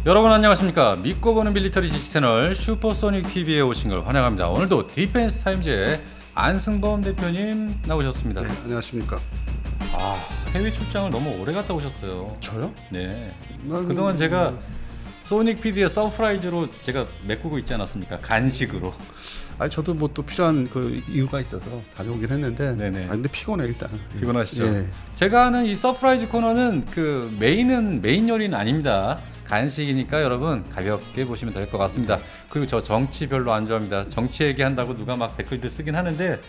여러분 안녕하십니까? 믿고 보는 밀리터리 지식 채널 슈퍼소닉 TV에 오신 걸 환영합니다. 오늘도 디펜스 타임즈의 안승범 대표님 나오셨습니다. 네, 안녕하십니까? 해외 출장을 너무 오래 갔다 오셨어요. 저요? 네. 그동안 제가 소닉 PD의 서프라이즈로 제가 메꾸고 있지 않았습니까? 간식으로. 아니 저도 뭐 또 필요한 그 이유가 있어서 다녀오긴 했는데. 네네. 근데 피곤해 일단. 피곤하시죠? 예. 제가 하는 이 서프라이즈 코너는 그 메인 요리는 아닙니다. 간식이니까 여러분 가볍게 보시면 될 것 같습니다. 그리고 저 정치 별로 안 좋아합니다. 정치 얘기한다고 누가 막 댓글들 쓰긴 하는데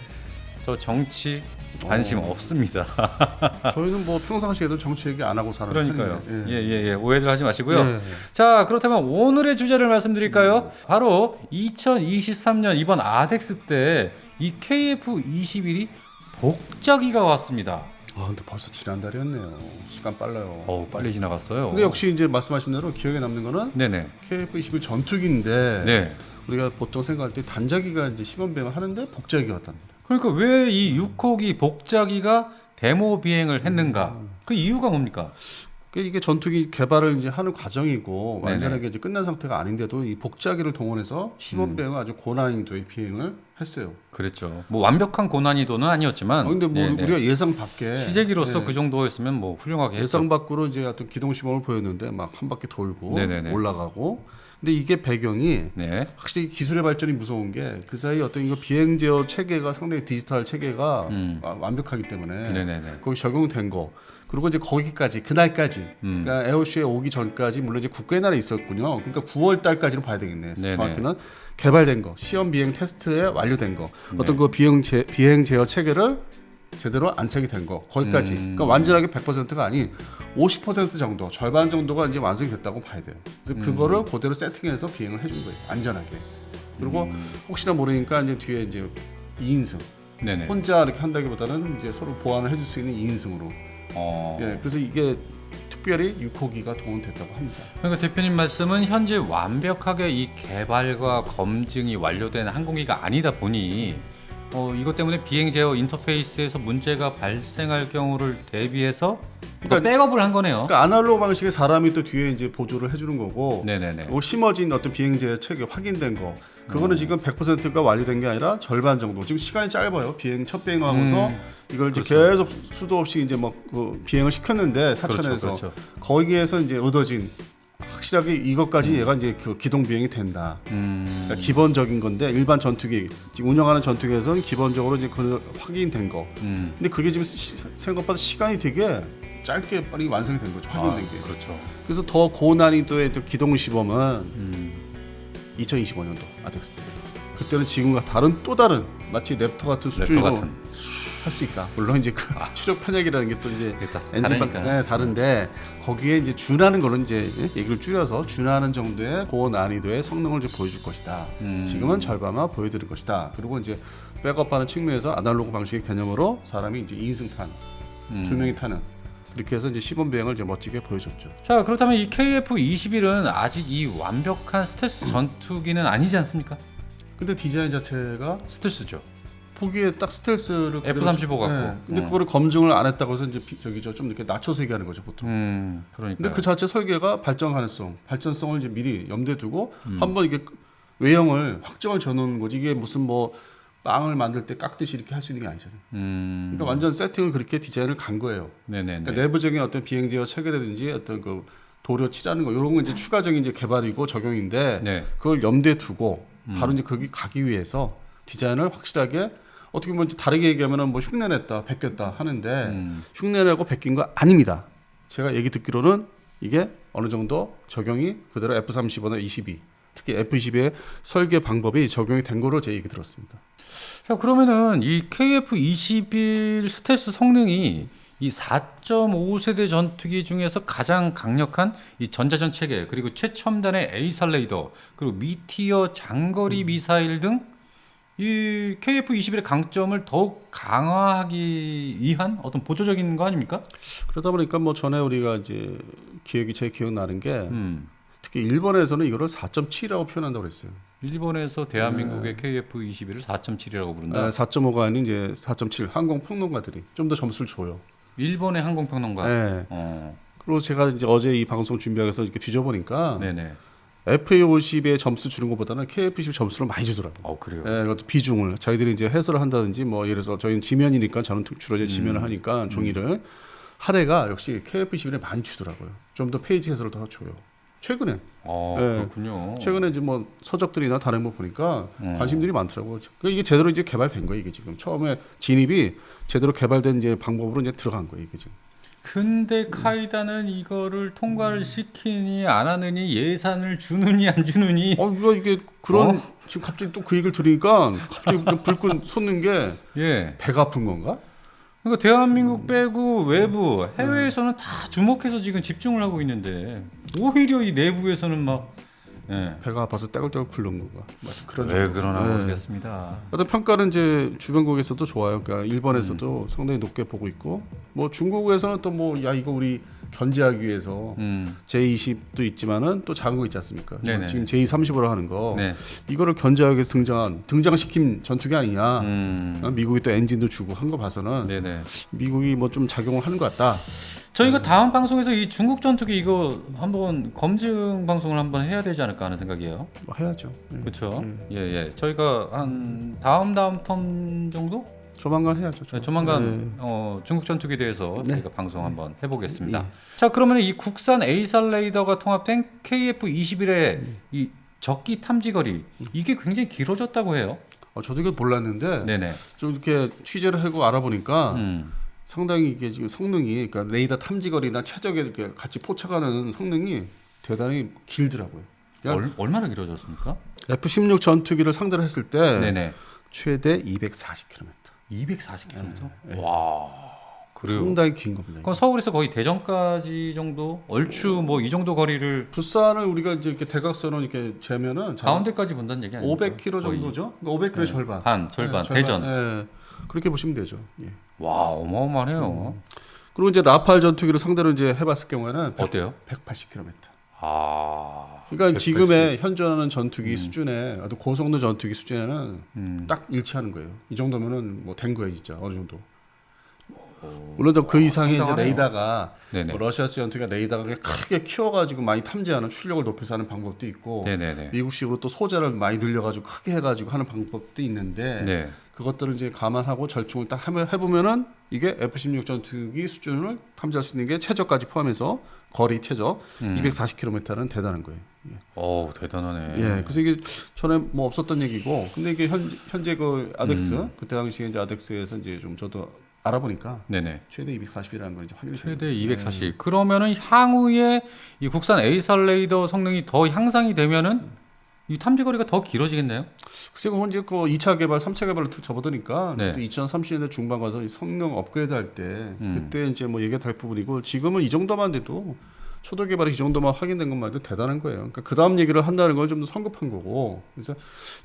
저 정치 관심 없습니다. 저희는 뭐 평상시에도 정치 얘기 안 하고 사는 그러니까요. 편인데. 예. 오해들 하지 마시고요. 예. 자, 그렇다면 오늘의 주제를 말씀드릴까요? 바로 2023년 이번 아덱스 때 이 KF21이 복자기가 왔습니다. 근데 벌써 지난달이었네요. 시간 빨라요. 빨리 지나갔어요. 근데 역시 이제 말씀하신 대로 기억에 남는 거는 네네. KF21 전투기인데 네. 우리가 보통 생각할 때 단자기가 이제 시범 비행을 하는데 복자기가 왔답니다. 그러니까 왜 이 6호기 복자기가 데모 비행을 했는가? 그 이유가 뭡니까? 이게 전투기 개발을 이제 하는 과정이고 네네. 완전하게 이제 끝난 상태가 아닌데도 이 복자기를 동원해서 시범 비행을 아주 고난이도의 비행을 했어요. 그랬죠. 뭐 완벽한 고난이도는 아니었지만. 근데 뭐 네네. 우리가 예상 밖에 시제기로서 그 정도였으면 뭐 훌륭하게 했죠. 예상 밖으로 이제 어떤 기동 시범을 보였는데 막 한 바퀴 돌고 네네네. 올라가고. 근데 이게 배경이 네. 확실히 기술의 발전이 무서운 게 그 사이 어떤 이거 비행 제어 체계가 상당히 디지털 체계가 완벽하기 때문에 네네네. 거기 적용된 거. 그리고 이제 거기까지 그날까지 그러니까 에어쇼에 오기 전까지 물론 이제 국가의 날에 있었군요. 그러니까 9월 달까지로 봐야 되겠네요. 네네. 정확히는 개발된 거, 시험 비행 테스트에 완료된 거, 네. 어떤 그 비행 제어 체계를 제대로 안착이 된 거, 거기까지. 그러니까 완전하게 100%가 아닌 50% 정도, 절반 정도가 이제 완성이 됐다고 봐야 돼요. 그래서 그거를 그대로 세팅해서 비행을 해준 거예요. 안전하게. 그리고 혹시나 모르니까 이제 뒤에 이제 2인승. 네네. 혼자 이렇게 한다기보다는 이제 서로 보완을 해줄 수 있는 2인승으로. 예, 그래서 이게 특별히 6호기가 동원됐다고 합니다. 그러니까 대표님 말씀은 현재 완벽하게 이 개발과 검증이 완료된 항공기가 아니다 보니 이것 때문에 비행 제어 인터페이스에서 문제가 발생할 경우를 대비해서 그러니까 백업을 한 거네요. 그러니까 아날로그 방식의 사람이 또 뒤에 이제 보조를 해주는 거고, 네네네. 심어진 어떤 비행 제어 체계 확인된 거, 그거는 지금 100%가 완료된 게 아니라 절반 정도. 지금 시간이 짧아요. 비행 첫 비행을 하고서 이걸 이제 그렇죠. 계속 수도 없이 이제 막 그 비행을 시켰는데 사천에서 그렇죠. 거기에서 이제 얻어진 확실하게 이것까지 얘가 이제 그 기동 비행이 된다. 그러니까 기본적인 건데 일반 전투기 지금 운영하는 전투기에서는 기본적으로 이제 그 확인된 거. 근데 그게 지금 생각보다 시간이 되게 짧게 빨리 완성이 된 거죠. 확인된 게. 그렇죠. 그래서 더 고난이도의 기동 시범은 2025년도 아덱스 때. 그때는 지금과 또 다른 마치 랩터 같은 수준으로 할 수 있다. 물론 이제 그 추력 편역이라는 게 또 이제 엔진방 다른데 거기에 이제 준하는 걸로 이제 얘기를 줄여서 준하는 정도의 고난이도의 성능을 좀 보여줄 것이다. 지금은 절반만 보여드릴 것이다. 그리고 이제 백업하는 측면에서 아날로그 방식의 개념으로 사람이 이제 2인승 탄, 2명이 타는 이렇게 해서 이제 시범 비행을 이제 멋지게 보여줬죠. 자, 그렇다면 이 KF21은 아직 이 완벽한 스텔스 전투기는 아니지 않습니까? 근데 디자인 자체가 스텔스죠. 보기에 딱 스텔스를 F-35 같고. 네. 근데 그거를 검증을 안 했다고 해서 이제 좀 이렇게 낮춰서 얘기하는 거죠 보통. 그러니까. 근데 그 자체 설계가 발전 가능성, 발전성을 이제 미리 염두에 두고 한번 이게 외형을 확정을 지어놓는 거지. 이게 무슨 뭐 빵을 만들 때 깎듯이 이렇게 할 수 있는 게 아니잖아요. 그러니까 완전 세팅을 그렇게 디자인을 간 거예요. 네네. 그러니까 내부적인 어떤 비행 제어 체계라든지 어떤 그 도료 칠하는 거 이런 건 이제 추가적인 이제 개발이고 적용인데 네. 그걸 염두에 두고 바로 이제 거기 가기 위해서 디자인을 확실하게 어떻게 보면 다르게 얘기하면은 뭐 흉내냈다, 베꼈다 하는데 흉내내고 베낀 거 아닙니다. 제가 얘기 듣기로는 이게 어느 정도 적용이 그대로 F-35나 22, 특히 F-22의 설계 방법이 적용이 된 거로 제 얘기 들었습니다. 자, 그러면은 이 KF-21 스텔스 성능이 이 4.5세대 전투기 중에서 가장 강력한 이 전자전 체계 그리고 최첨단의 에이사 레이더 그리고 미티어 장거리 미사일 등 이 KF-21의 강점을 더욱 강화하기 위한 어떤 보조적인 거 아닙니까? 그러다 보니까 뭐 전에 우리가 이제 제 기억 나는 게 특히 일본에서는 이거를 4.7이라고 표현한다고 그랬어요. 일본에서 대한민국의 KF-21을 4.7이라고 부른다. 4.5가 아닌 이제 4.7 항공 평론가들이 좀 더 점수를 줘요. 일본의 항공평론가. 네. 그리고 제가 이제 어제 이 방송 준비하기 위해서 이렇게 뒤져보니까 네네. FA50에 점수 주는 것보다는 KF10 점수를 많이 주더라고요. 그래요. 예, 그것도 비중을 자기들이 이제 해설을 한다든지 뭐 예를 들어서 저희는 지면이니까 저는 주로 이제 지면을 하니까 종이를 할애가 역시 KF11에 많이 주더라고요. 좀 더 페이지 해설을 더 줘요. 최근에 예, 그렇군요. 최근에 이제 뭐 서적들이나 다른 거 보니까 관심들이 많더라고요. 그러니까 이게 제대로 이제 개발된 거예요. 이게 지금 처음에 진입이 제대로 개발된 이제 방법으로 이제 들어간 거예요. 이게 지금. 근데 카이다는 이거를 통과를 시키니 안 하느니 예산을 주느니 안 주느니 이게 그런 지금 갑자기 또 그 얘기를 들으니까 갑자기 불끈 솟는 게 예. 배가 아픈 건가? 그러니까 대한민국 빼고 외부 해외에서는 다 주목해서 지금 집중을 하고 있는데 오히려 이 내부에서는 막 예. 배가 아파서 떼굴떼굴 굴른 건가? 그런 왜 그러나 네. 모르겠습니다. 어떤 평가는 이제 주변국에서도 좋아요. 그러니까 일본에서도 상당히 높게 보고 있고, 뭐 중국에서는 또 뭐 야 이거 우리 견제하기 위해서 J20도 있지만은 또 작은 거 있지 않습니까? 네네. 지금 J30으로 하는 거 네. 이거를 견제하기 위해서 등장시킨 전투기 아니냐? 미국이 또 엔진도 주고 한 거 봐서는 네네. 미국이 뭐 좀 작용을 하는 것 같다. 저희가 다음 방송에서 이 중국 전투기 이거 한번 검증 방송을 한번 해야 되지 않을까 하는 생각이에요. 뭐 해야죠. 그렇죠. 예. 저희가 한 다음 텀 정도? 조만간 해야죠. 네, 조만간 중국 전투기에 대해서 네. 저희가 방송 한번 해보겠습니다. 예. 자, 그러면 이 국산 에이살 레이더가 통합된 KF-21의 이 적기 탐지거리 이게 굉장히 길어졌다고 해요. 저도 이걸 몰랐는데 네네. 좀 이렇게 취재를 하고 알아보니까 음. 상당히 이게 지금 성능이 그러니까 레이더 탐지거리나 최적에 이렇게 같이 포착하는 성능이 대단히 길더라고요. 얼마나 길어졌습니까? F-16 전투기를 상대로 했을 때 네네. 최대 240km. 240km? 네. 와, 그래요. 상당히 긴 겁니다. 그럼 서울에서 거의 대전까지 정도, 얼추 뭐 이 정도 거리를 부산을 우리가 이제 이렇게 대각선으로 이렇게 재면은 가운데까지 본다는 얘기 아니에요? 500km 정도죠. 그러니까 500km 네. 절반. 절반. 네, 대전. 예. 그렇게 보시면 되죠. 예. 와, 어마어마하네요. 그리고 이제 라팔 전투기를 상대로 이제 해봤을 경우에는 어때요? 180km. 그러니까 180. 지금의 현존하는 전투기 수준에 아주 고성능 전투기 수준에는 딱 일치하는 거예요. 이 정도면은 뭐 된 거예요, 진짜 어느 정도. 물론 그 이상의 이제 레이더가 뭐 러시아 전투기가 레이더가 크게 키워가지고 많이 탐지하는 출력을 높여서 하는 방법도 있고, 네네네. 미국식으로 또 소재를 많이 늘려가지고 크게 해가지고 하는 방법도 있는데, 네. 그것들을 이제 감안하고 절충을 딱 해보면은 이게 F-16 전투기 수준을 탐지할 수 있는 게 최저까지 포함해서 거리 최저 240km는 대단한 거예요. 예. 대단하네. 예, 그래서 이게 전에 뭐 없었던 얘기고, 근데 이게 현재 그 아덱스 그때 당시에 이제 아덱스에서 이제 좀 저도 알아보니까 네네. 최대 240이라는 걸 이제 확인이 최대 240. 그러면은 향후에 이 국산 에이살 레이더 성능이 더 향상이 되면은 이 탐지거리가 더 길어지겠네요. 글쎄, 그건 이제 그 2차 개발, 3차 개발로 접어드니까 네. 또 2030년대 중반 가서 이 성능 업그레이드 할 때 그때 이제 뭐 얘기가 될 부분이고, 지금은 이 정도만 돼도 초도 개발이 이 정도만 확인된 것만 해도 대단한 거예요. 그러니까 그 다음 얘기를 한다는 건 좀 더 성급한 거고, 그래서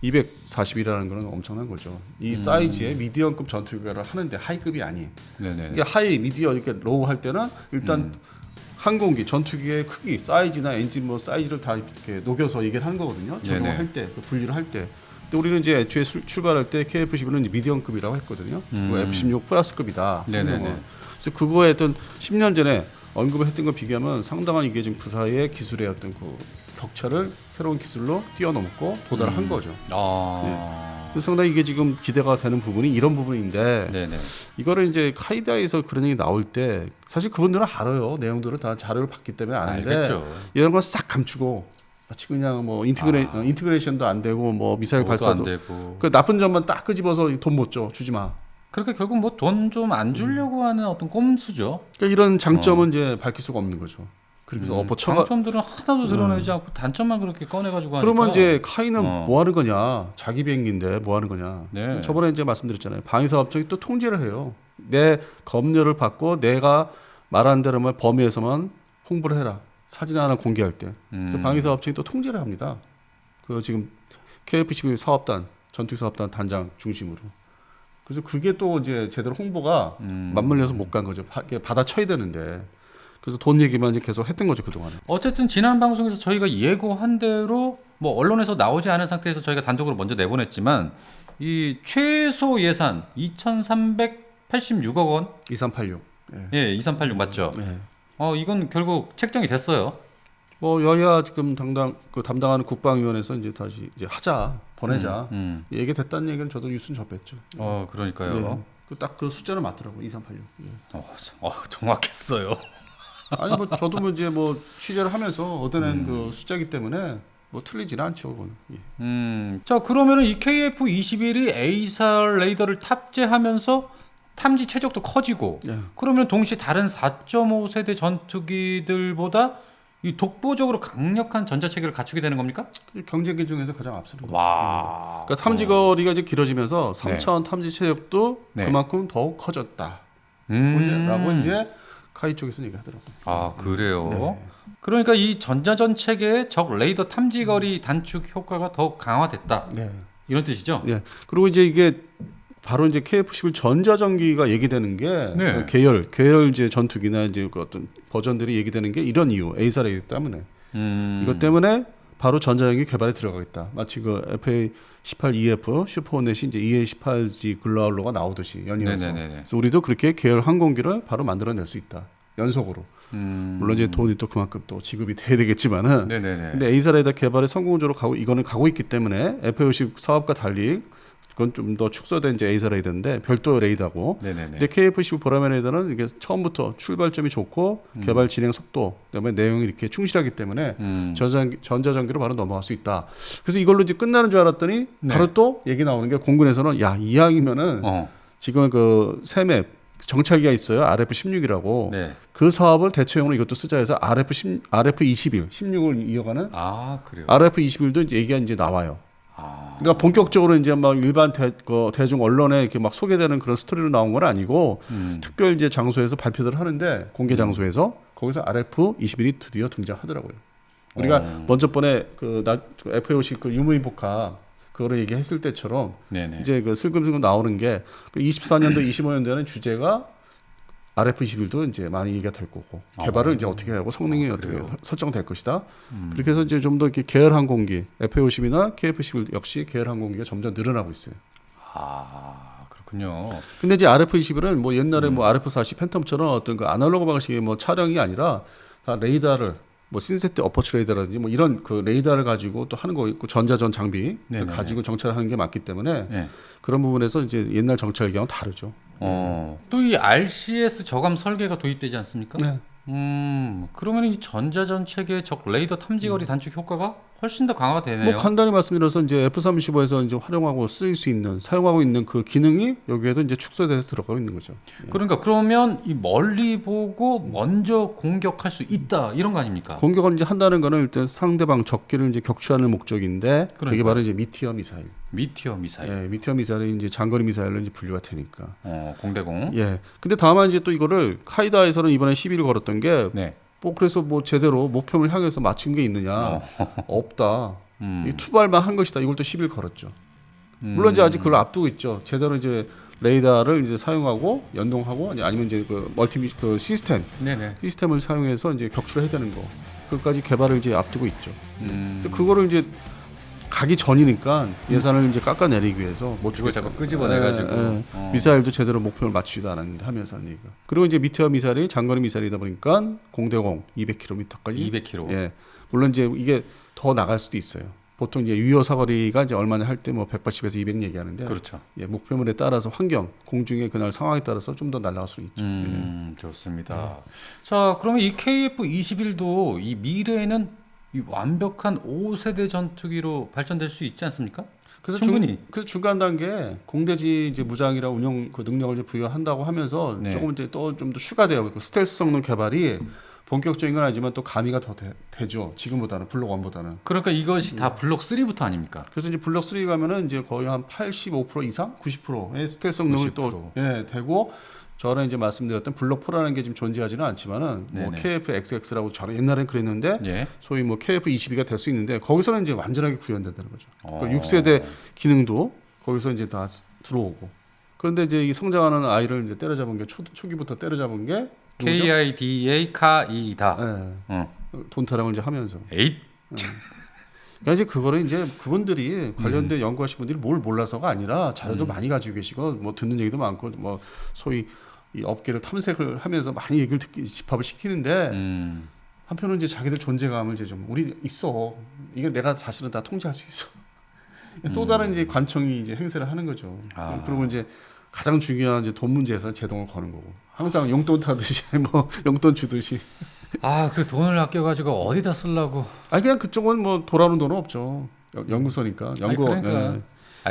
240이라는 건 엄청난 거죠. 이 사이즈의 미디엄급 전투기를 하는데 하이급이 아니에요. 네네. 이게 하이, 미디엄 이렇게 로우 할 때는 일단 항공기 전투기의 크기, 사이즈나 엔진 뭐 사이즈를 다 이렇게 녹여서 얘기를 하는 거거든요. 적용할 때, 그 분리를 할 때. 근데 우리는 이제 애초에 출발할 때 KF-11은 미디엄급이라고 했거든요. 그 F-16 플러스급이다. 네네네. 그래서 그거에 어떤 10년 전에 언급을 했던 거 비교하면 상당한 이게 지금 부사의 기술의 어떤 그 격차를 새로운 기술로 뛰어넘고 도달한 거죠. 그래서 상당히 이게 지금 기대가 되는 부분이 이런 부분인데, 네네. 이거를 이제 카이다에서 그런 얘기 나올 때 사실 그분들은 알아요. 내용들을 다 자료를 봤기 때문에 아는데, 알겠죠. 이런 걸 싹 감추고 마치 그냥 뭐 인티그레이션도 안 되고 뭐 미사일 발사도 안 되고. 그 나쁜 점만 딱 끄집어서 돈 못 줘, 주지 마. 그렇게 결국 뭐 돈 좀 안 주려고 하는 어떤 꼼수죠. 그러니까 이런 장점은 이제 밝힐 수가 없는 거죠. 그래서 장점들은 하나도 드러내지 않고 단점만 그렇게 꺼내가지고 하니까. 그러면 이제 카이는 뭐 하는 거냐? 자기 비행기인데 뭐 하는 거냐? 네. 저번에 이제 말씀드렸잖아요. 방위사업청이 또 통제를 해요. 내 검열을 받고 내가 말한 대로만 범위에서만 홍보를 해라. 사진 하나 공개할 때. 그래서 방위사업청이 또 통제를 합니다. 그 지금 KF-11 사업단, 전투기 사업단 단장 중심으로. 그래서 그게 또 이제 제대로 홍보가 맞물려서 못 간 거죠. 받아쳐야 되는데. 그래서 돈 얘기만 이제 계속 했던 거죠, 그동안에. 어쨌든 지난 방송에서 저희가 예고한 대로 뭐 언론에서 나오지 않은 상태에서 저희가 단독으로 먼저 내보냈지만 이 최소 예산 2,386억 원. 2386. 예, 2386 맞죠? 네. 이건 결국 책정이 됐어요. 뭐 여야 지금 담당하는 국방위원회에서 이제 다시 이제 하자 보내자 얘기 됐다는 얘기는 저도 뉴스는 접했죠. 그러니까요. 딱 그 숫자는 맞더라고 2386. 예. 정확했어요. 아니 뭐 저도 뭐 이제 뭐 취재를 하면서 얻어낸 그 숫자이기 때문에 뭐 틀리지는 않죠, 그거는. 예. 자 그러면은 이 KF-21이 에이살 레이더를 탑재하면서 탐지 최적도 커지고, 예. 그러면 동시에 다른 4.5세대 전투기들보다 이 독보적으로 강력한 전자체계를 갖추게 되는 겁니까? 경쟁기 중에서 가장 앞서는 거죠. 와. 그러니까 탐지 거리가 이제 길어지면서 3차원 탐지 체력도 네. 그만큼 더욱 커졌다. 라고 이제 카이 쪽에서 얘기하더라고요. 아 그래요. 네. 그러니까 이 전자전 체계의 적 레이더 탐지 거리 단축 효과가 더욱 강화됐다. 네. 이런 뜻이죠? 예. 그리고 이제 이게 바로 이제 KF-11 전자전기가 얘기되는 게 네. 계열 이제 전투기나 이제 그 어떤 버전들이 얘기되는 게 이런 이유, 에이사레이드 때문에. 이것 때문에 바로 전자전기 개발에 들어가겠다. 마치 그 FA-18EF 슈퍼호넷이 이제 EA-18G 글로알로가 나오듯이 연이어서. 네네네네. 그래서 우리도 그렇게 계열 항공기를 바로 만들어낼 수 있다. 연속으로. 물론 이제 돈이 또 그만큼 또 지급이 돼야 되겠지만은. 네네네. 근데 에이사레이더 개발에 성공적으로 이거는 가고 있기 때문에 FA-50 사업과 달리 그건 좀 더 축소된 이제 에이사 레이더인데 별도 레이더고. 네네네. 근데 KF-15 보라매 레이더는 이게 처음부터 출발점이 좋고 개발 진행 속도, 그다음에 내용이 이렇게 충실하기 때문에 전자전기로 바로 넘어갈 수 있다. 그래서 이걸로 이제 끝나는 줄 알았더니 네. 바로 또 얘기 나오는 게 공군에서는 야 이왕이면은 지금 그 세맵 정찰기가 있어요. RF-16이라고. 네. 그 사업을 대체용으로 이것도 쓰자 해서 RF-21, 16을 이어가는 그래요. RF-21도 이제 얘기가 이제 나와요. 그러니까 본격적으로 이제 막 일반 대중 언론에 이렇게 막 소개되는 그런 스토리로 나온 건 아니고 특별 이제 장소에서 발표를 하는데 공개 장소에서 거기서 RF-21이 드디어 등장하더라고요. 우리가 먼저 번에 FA-50 그 유무인 복합 그거를 얘기했을 때처럼 네네. 이제 그 슬금슬금 나오는 게 24년도, 25년도에는 주제가 RF-21도 이제 많이 얘기가 될 거고 개발을 이제 어떻게 하고 성능이 어떻게 설정될 것이다. 그렇게 해서 이제 좀 더 이렇게 계열 항공기 FA-50이나 KF-11 역시 계열 항공기가 점점 늘어나고 있어요. 그렇군요. 근데 이제 RF-21은 뭐 옛날에 뭐 RF-40 팬텀처럼 어떤 그 아날로그 방식의 뭐 촬영이 아니라 다 레이더를 뭐 신세트 어퍼처 레이더라든지 뭐 이런 그 레이더를 가지고 또 하는 거 있고 전자전 장비 가지고 정찰하는 게 맞기 때문에 네. 그런 부분에서 이제 옛날 정찰기와는 다르죠. 또 이 RCS 저감 설계가 도입되지 않습니까? 네. 그러면 이 전자전 체계의 적 레이더 탐지거리 단축 효과가 훨씬 더 강화가 되네요. 뭐 간단히 말씀드려서 이제 F-35에서 이제 활용하고 쓰일 수 있는 사용하고 있는 그 기능이 여기에도 이제 축소돼서 들어가고 있는 거죠. 그러니까 그러면 이 멀리 보고 먼저 공격할 수 있다 이런 거 아닙니까? 공격을 이제 한다는 거는 일단 상대방 적기를 이제 격추하는 목적인데 그게 그러니까요. 바로 이제 미티어 미사일. 미티어 미사일. 예, 미티어 미사일이 이제 장거리 미사일로 이제 분류가 되니까. 공대공. 예. 근데 다만 이제 또 이거를 카이다에서는 이번에 시비를 걸었던 게 네. 뭐 그래서 뭐 제대로 목표를 향해서 맞춘 게 있느냐? 없다. 이 투발만 한 것이다. 이걸 또 시비를 걸었죠. 물론 이제 아직 그걸 앞두고 있죠. 제대로 이제 레이더를 이제 사용하고 연동하고 아니면 이제 그 그 시스템을 사용해서 이제 격추를 해야 되는 거. 그것까지 개발을 이제 앞두고 있죠. 그래서 그거를 이제 가기 전이니까 예산을 이제 깎아내리기 위해서 못 그걸 자꾸 끄집어내가지고 미사일도 제대로 목표를 맞추지도 않았는데 하면서 하는 얘기가. 그리고 이제 미티어 미사일이 장거리 미사일이다 보니까 공대공 200km까지. 200km. 예. 물론 이제 이게 더 나갈 수도 있어요. 보통 이제 유효 사거리가 이제 얼마나 할 때 뭐 180에서 200 얘기하는데. 그렇죠. 예, 목표물에 따라서 환경, 공중의 그날 상황에 따라서 좀 더 날아갈 수 있죠. 좋습니다. 자, 그러면 이 KF-21도 이 미래에는 이 완벽한 5세대 전투기로 발전될 수 있지 않습니까? 그래서 충분히. 그래서 중간 단계 공대지 이제 무장이랑 운용 그 능력을 이제 부여한다고 하면서 네. 조금 이제 또 좀 더 추가돼요. 그 스텔스 성능 개발이 본격적인 건 아니지만 또 가미가 더 되죠. 지금보다는 블록 1보다는. 그러니까 이것이 다 블록 3부터 아닙니까? 그래서 이제 블록 3 가면은 이제 거의 한 85% 이상, 90%의 스텔스 성능이 90%. 또 되고. 저는 이제 말씀드렸던 블록 4라는 게 지금 존재하지는 않지만은 뭐 KF-XX라고 저는 옛날엔 그랬는데 소위 뭐 KF-22가 될 수 있는데 거기서는 이제 완전하게 구현된다는 거죠. 그러니까 6세대 기능도 거기서 이제 다 들어오고. 그런데 이제 이 성장하는 아이를 이제 때려잡은 게 초기부터 때려잡은 게 KIDA 카이다. 돈 타령을 이제 하면서. 에잇. 그러니까 이제 그거를 이제 그분들이 관련된 연구하신 분들이 뭘 몰라서가 아니라 자료도 많이 가지고 계시고 뭐 듣는 얘기도 많고 뭐 소위 이 업계를 탐색을 하면서 많이 얘기를 집합을 시키는데 한편으로 이제 자기들 존재감을 이제 좀 우리 있어. 이게 내가 사실은 다 통제할 수 있어. 또 다른 이제 관청이 이제 행세를 하는 거죠. 그리고 이제 가장 중요한 이제 돈 문제에서는 제동을 거는 거고. 항상 용돈 타듯이 뭐 용돈 주듯이. 그 돈을 아껴가지고 어디다 쓰려고? 그냥 그쪽은 뭐 돌아오는 돈은 없죠. 연구소니까. 그러니까.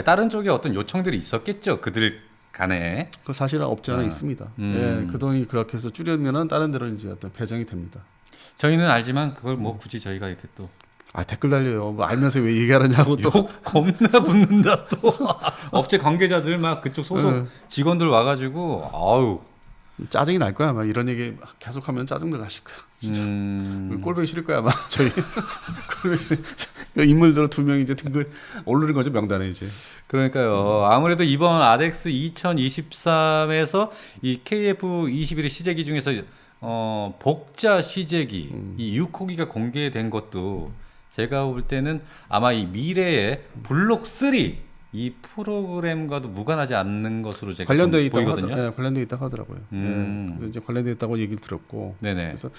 다른 쪽에 어떤 요청들이 있었겠죠. 그들 간에. 그 사실은 없지 않아 있습니다. 그 돈이 그렇게 해서 줄이면은 다른 데로 이제 어떤 배정이 됩니다. 저희는 알지만 그걸 뭐 굳이 저희가 이렇게 또. 댓글 달려요. 뭐 알면서 왜 얘기하느냐고 또. 욕 겁나 붙는다 또. 업체 관계자들 막 그쪽 소속 직원들 와가지고 아우. 짜증이 날 거야 아마. 이런 얘기 계속하면 짜증들 나실 거야. 진짜 꼴보기 싫을 거야 아마. 저희 꼴보기 싫은 그 인물들 2명이 이제 등급 오르는 거죠 명단에 이제. 그러니까요. 아무래도 이번 아덱스 2023에서 이 KF21의 시제기 중에서 복자 시제기 이 6호기가 공개된 것도 제가 볼 때는 아마 이 미래의 블록 3 이 프로그램과도 무관하지 않는 것으로 제가 관련돼 있다고 보이거든요. 관련돼 있다고 하더라고요. 그래서 이제 관련돼 있다고 얘기를 들었고. 네네. 그래서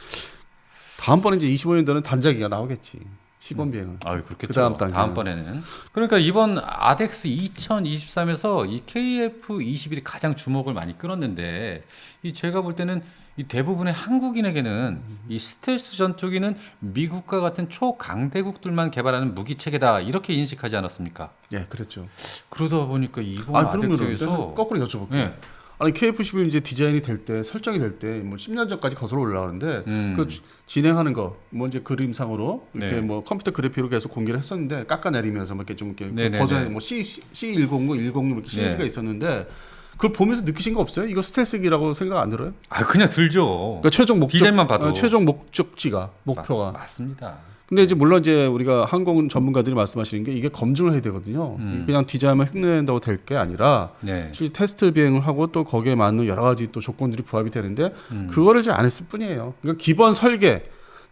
다음번에 이제 25년도는 단자기가 나오겠지. 시범 비행은. 그렇겠죠. 그 다음 단계. 다음번에는. 그러니까 이번 아덱스 2023에서 이 KF21이 가장 주목을 많이 끌었는데 이 제가 볼 때는 이 대부분의 한국인에게는 이 스텔스 전투기는 미국과 같은 초강대국들만 개발하는 무기 체계다 이렇게 인식하지 않았습니까? 예, 그랬죠. 그러다 보니까 이번 아덱스에서 거꾸로 여쭤볼게요. 네. 아니 KF11 이제 디자인이 될 때 설정이 될 때 뭐 10년 전까지 거슬러 올라가는데 그 진행하는 거 뭐 이제 그림상으로 이렇게 네. 뭐 컴퓨터 그래픽으로 계속 공개를 했었는데 깎아내리면서 뭐 이렇게 좀 이렇게 네네네. 버전에 뭐 C109, 106 이렇게 시리즈가 네. 있었는데 그걸 보면서 느끼신 거 없어요? 이거 스텔스기라고 생각 안 들어요? 그냥 들죠. 그러니까 최종 목적 디자인만 봐도 최종 목적지가 목표가. 맞습니다. 근데 이제 물론 이제 우리가 항공 전문가들이 말씀하시는 게 이게 검증을 해야 되거든요. 그냥 디자인만 흉내낸다고 될 게 아니라 네. 실제 테스트 비행을 하고 또 거기에 맞는 여러 가지 또 조건들이 부합이 되는데 그거를 이제 안 했을 뿐이에요. 그러니까 기본 설계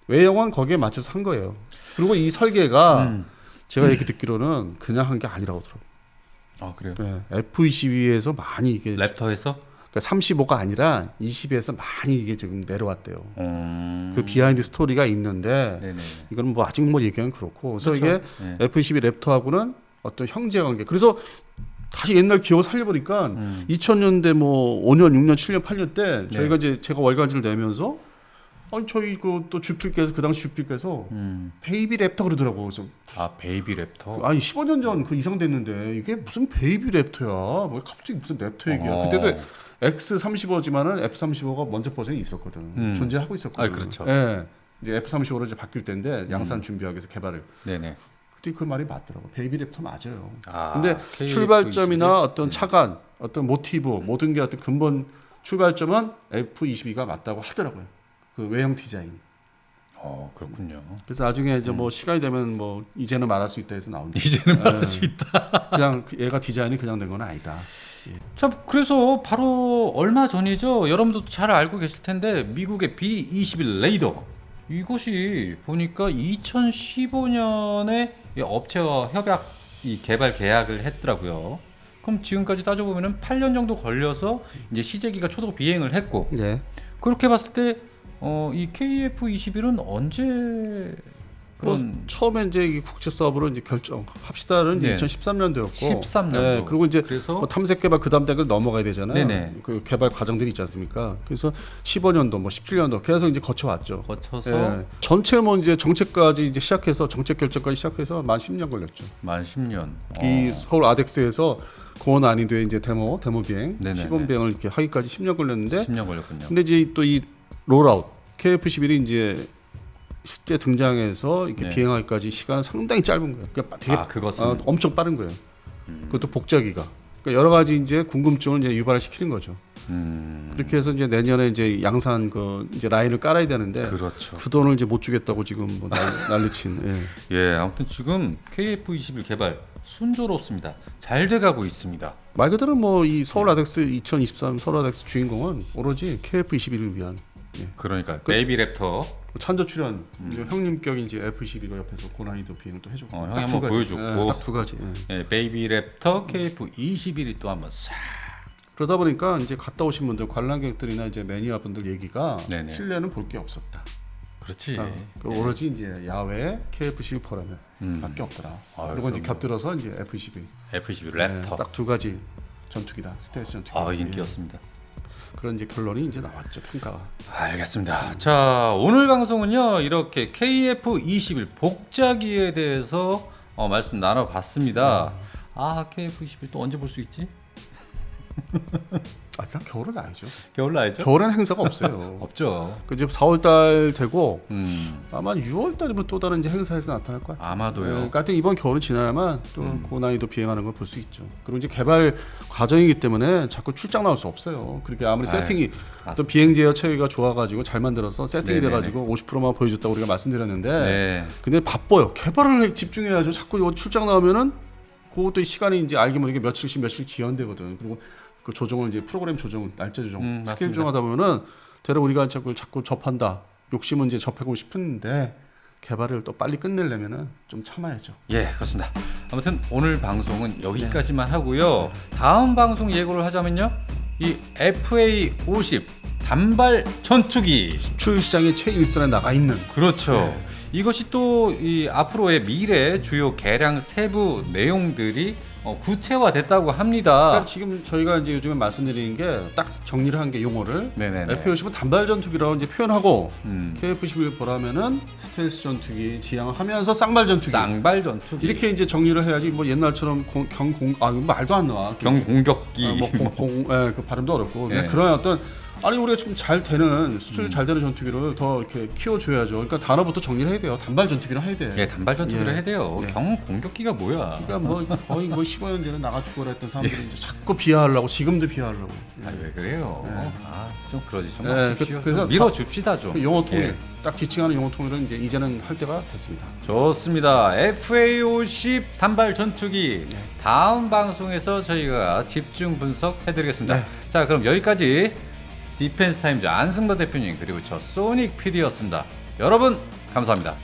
외형은 거기에 맞춰서 한 거예요. 그리고 이 설계가 제가 얘기 듣기로는 그냥 한 게 아니라고 들어요. 그래요? 네, F22에서 많이 이게 랩터에서? 그러니까 35가 아니라 20에서 많이 이게 지금 내려왔대요. 그 비하인드 스토리가 있는데 네네. 이건 뭐 아직 뭐 얘기하면 그렇고 그래서 그렇죠. 이게 네. F22 랩터하고는 어떤 형제 관계. 그래서 다시 옛날 기억을 살려보니까 2000년대 뭐 5년, 6년, 7년, 8년 때 저희가 이제 제가 월간지를 내면서 저희 또 주필께서 그 당시 주필께서 베이비 랩터 그러더라고. 그래서 베이비 랩터. 15년 전 그 이상 됐는데 이게 무슨 베이비 랩터야? 왜 갑자기 무슨 랩터 얘기야? 그때도 X35지만은 F35가 먼저 버전이 있었거든. 존재하고 있었거든. 그렇죠. 예. 이제 F35로 이제 바뀔 때인데 양산 준비하기 위해서 개발을. 네네. 그때 그 말이 맞더라고. 베이비 랩터 맞아요. 아, 근데 KF21? 출발점이나 어떤 차관, 어떤 모티브, 모든 게 어떤 근본 출발점은 F22가 맞다고 하더라고요. 그 외형 디자인. 그렇군요. 그래서 나중에 이제 뭐 시간이 되면 뭐 이제는 말할 수 있다 해서 나온다. 이제는 말할 수 있다. 그냥 얘가 디자인이 그냥 된 건 아니다. 자, 그래서 바로 얼마 전이죠. 여러분도 잘 알고 계실 텐데 미국의 B-21 레이더 이것이 보니까 2015년에 업체와 협약 이 개발 계약을 했더라고요. 그럼 지금까지 따져보면 8년 정도 걸려서 이제 시제기가 초도 비행을 했고 네. 그렇게 봤을 때 이 KF21은 언제 그런 처음에 이제 이 국제 사업으로 이제 결정합시다는 이제 네. 2013년도였고 13년도. 네, 그리고 이제 그래서 뭐 탐색 개발 그다음 단계를 넘어가야 되잖아요. 네네. 그 개발 과정들이 있지 않습니까? 그래서 15년도 뭐 17년도 계속 이제 거쳐왔죠. 거쳐서 네. 전체 뭐 이제 정책까지 이제 시작해서 정책 결정까지 시작해서 만 10년 걸렸죠. 만 10년. 이 서울 아덱스에서 고원 아닌데 이제 데모 비행, 네네네. 시범 비행을 이렇게 하기까지 10년 걸렸는데 10년 걸렸군요. 근데 이제 또 이 롤아웃 KF11이 이제 실제 등장해서 이렇게 네. 비행하기까지 시간은 상당히 짧은 거예요. 그러니까 되게 그것은 엄청 빠른 거예요. 그것도 복잡기가. 그러니까 여러 가지 이제 궁금증을 이제 유발을 시키는 거죠. 그렇게 해서 이제 내년에 이제 양산 그 이제 라인을 깔아야 되는데 그렇죠. 그 돈을 이제 못 주겠다고 지금 뭐 난리친. 예. 예, 아무튼 지금 KF21 개발 순조롭습니다. 잘 돼가고 있습니다. 말 그대로 뭐 이 서울 아덱스 2023 서울 아덱스 주인공은 오로지 KF21을 위한. 예. 그러니까 베이비 랩터 찬조 출연 이제 형님격인 이제 F12가 옆에서 고난이도 비행을 또 해줬고 형이 딱 한번 두 가지. 보여줬고. 딱 두 가지. 예. 베이비 랩터 KF21이 또 한번 싹 그러다 보니까 이제 갔다 오신 분들 관람객들이나 이제 매니아 분들 얘기가 네네. 실내는 볼 게 없었다. 그렇지. 그 오로지 이제 야외 KF-11포라면 밖에 없더라. 그리고 이제 곁들여서 이제 F-22. F-22 랩터. 딱 두 가지 전투기다. 스텔스 전투기. 인기였습니다. 그런 이제 결론이 이제 나왔죠. 평가가. 알겠습니다. 자, 오늘 방송은요 이렇게 KF-21 복자기에 대해서 말씀 나눠봤습니다. KF-21 또 언제 볼 수 있지? 그냥 겨울은 알죠. 겨울 나야죠? 겨울에는 행사가 없어요. 없죠. 그 이제 4월달 되고 아마 6월달이면 또 다른 이제 행사에서 나타날 것 같아요. 아마도요. 그러니까 하여튼 이번 겨울은 지나야만 또 고난이도 비행하는 걸 볼 수 있죠. 그리고 이제 개발 과정이기 때문에 자꾸 출장 나올 수 없어요. 그렇게 아무리 세팅이 또 비행 제어 체계가 좋아가지고 잘 만들어서 세팅이 네네네. 돼가지고 50%만 보여줬다고 우리가 말씀드렸는데, 네. 근데 바빠요. 개발을 집중해야죠. 자꾸 이거 출장 나오면은 그것도 시간이 이제 알게 모르게 며칠 지연되거든. 그리고 그 조정을 이제 프로그램 조정, 날짜 조정, 스케줄 맞습니다. 조정하다 보면은 대략 우리가 자꾸 접한다. 욕심은 이제 접하고 싶은데 개발을 또 빨리 끝내려면은 좀 참아야죠. 예, 그렇습니다. 아무튼 오늘 방송은 여기까지만 하고요. 다음 방송 예고를 하자면요, 이 FA-50 단발 전투기. 수출 시장의 최일선에 나가 있는. 그렇죠. 이것이 또 이 앞으로의 미래 주요 개량 세부 내용들이 구체화됐다고 합니다. 그러니까 지금 저희가 이제 요즘에 말씀드리는 게 딱 정리를 한 게 용어를 네네네. F-50은 단발 전투기라고 이제 표현하고 KF-11 보라면은 스텔스 전투기 지향을 하면서 쌍발 전투기. 쌍발 전투기. 이렇게 이제 정리를 해야지 뭐 옛날처럼 이거 말도 안 나와. 경공격기. 그 발음도 어렵고 예. 그런 어떤 우리가 지금 잘 되는 수출 잘 되는 전투기를 더 이렇게 키워줘야죠. 그러니까 단어부터 정리를 해야 돼요. 단발 전투기를 해야 돼. 예, 단발 전투기를 예. 해야 돼요. 예. 경공격기가 뭐야? 그러니까 뭐 거의 15년 전에 나가 죽어라 했던 사람들이 이제 자꾸 비하하려고 지금도 비하하려고. 왜 그래요? 좀 그러지 좀 예, 마십시오. 그래서 좀 밀어줍시다 좀. 그 용어 통일 예. 딱 지칭하는 용어 통일을 이제는 할 때가 됐습니다. 좋습니다. FA-50 단발 전투기 다음 방송에서 저희가 집중 분석해드리겠습니다. 자, 그럼 여기까지 디펜스 타임즈 안승도 대표님 그리고 저 소닉 PD였습니다. 여러분 감사합니다.